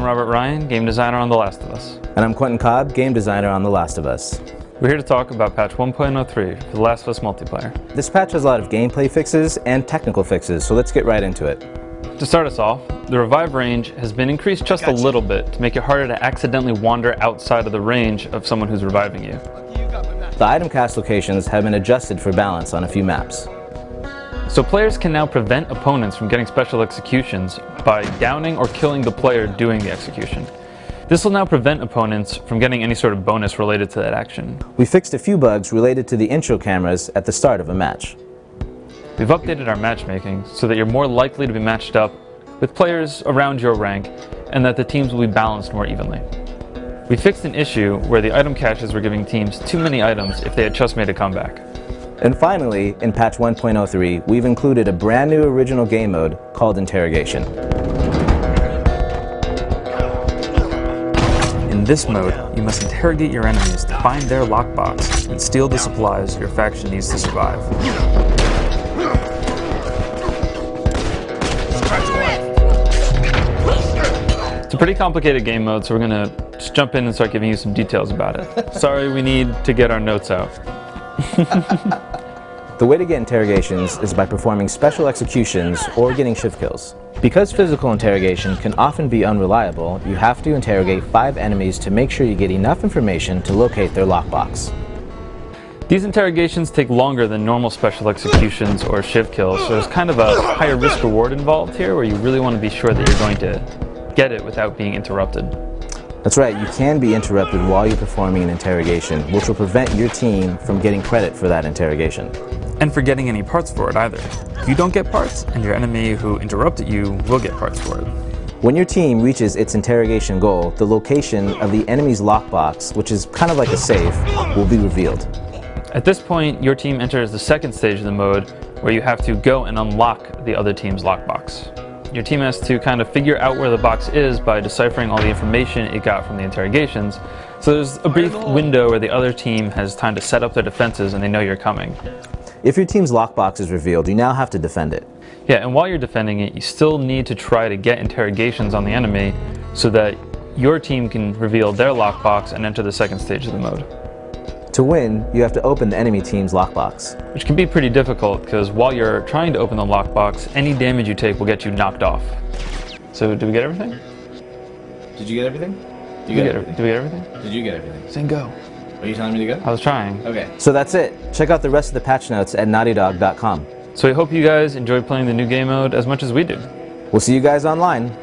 I'm Robert Ryan, game designer on The Last of Us. And I'm Quentin Cobb, game designer on The Last of Us. We're here to talk about patch 1.03 for The Last of Us multiplayer. This patch has a lot of gameplay fixes and technical fixes, so let's get right into it. To start us off, the revive range has been increased just a little bit to make it harder to accidentally wander outside of the range of someone who's reviving you. The item cast locations have been adjusted for balance on a few maps. So players can now prevent opponents from getting special executions by downing or killing the player doing the execution. This will now prevent opponents from getting any sort of bonus related to that action. We fixed a few bugs related to the intro cameras at the start of a match. We've updated our matchmaking so that you're more likely to be matched up with players around your rank and that the teams will be balanced more evenly. We fixed an issue where the item caches were giving teams too many items if they had just made a comeback. And finally, in patch 1.03, we've included a brand new original game mode called Interrogation. In this mode, you must interrogate your enemies to find their lockbox and steal the supplies your faction needs to survive. It's a pretty complicated game mode, so we're going to just jump in and start giving you some details about it. Sorry, we need to get our notes out. The way to get interrogations is by performing special executions or getting shift kills. Because physical interrogation can often be unreliable, you have to interrogate 5 enemies to make sure you get enough information to locate their lockbox. These interrogations take longer than normal special executions or shift kills, so there's kind of a higher risk reward involved here where you really want to be sure that you're going to get it without being interrupted. That's right, you can be interrupted while you're performing an interrogation, which will prevent your team from getting credit for that interrogation. And for getting any parts for it either. If you don't get parts, and your enemy who interrupted you will get parts for it. When your team reaches its interrogation goal, the location of the enemy's lockbox, which is kind of like a safe, will be revealed. At this point, your team enters the second stage of the mode, where you have to go and unlock the other team's lockbox. Your team has to kind of figure out where the box is by deciphering all the information it got from the interrogations. So there's a brief window where the other team has time to set up their defenses and they know you're coming. If your team's lockbox is revealed, you now have to defend it. Yeah, and while you're defending it, you still need to try to get interrogations on the enemy so that your team can reveal their lockbox and enter the second stage of the mode. To win, you have to open the enemy team's lockbox. Which can be pretty difficult because while you're trying to open the lockbox, any damage you take will get you knocked off. So, did we get everything? Did you get everything? Did we get everything? Did you get everything? Saying go. Are you telling me to go? I was trying. Okay. So that's it. Check out the rest of the patch notes at naughtydog.com. So we hope you guys enjoy playing the new game mode as much as we do. We'll see you guys online.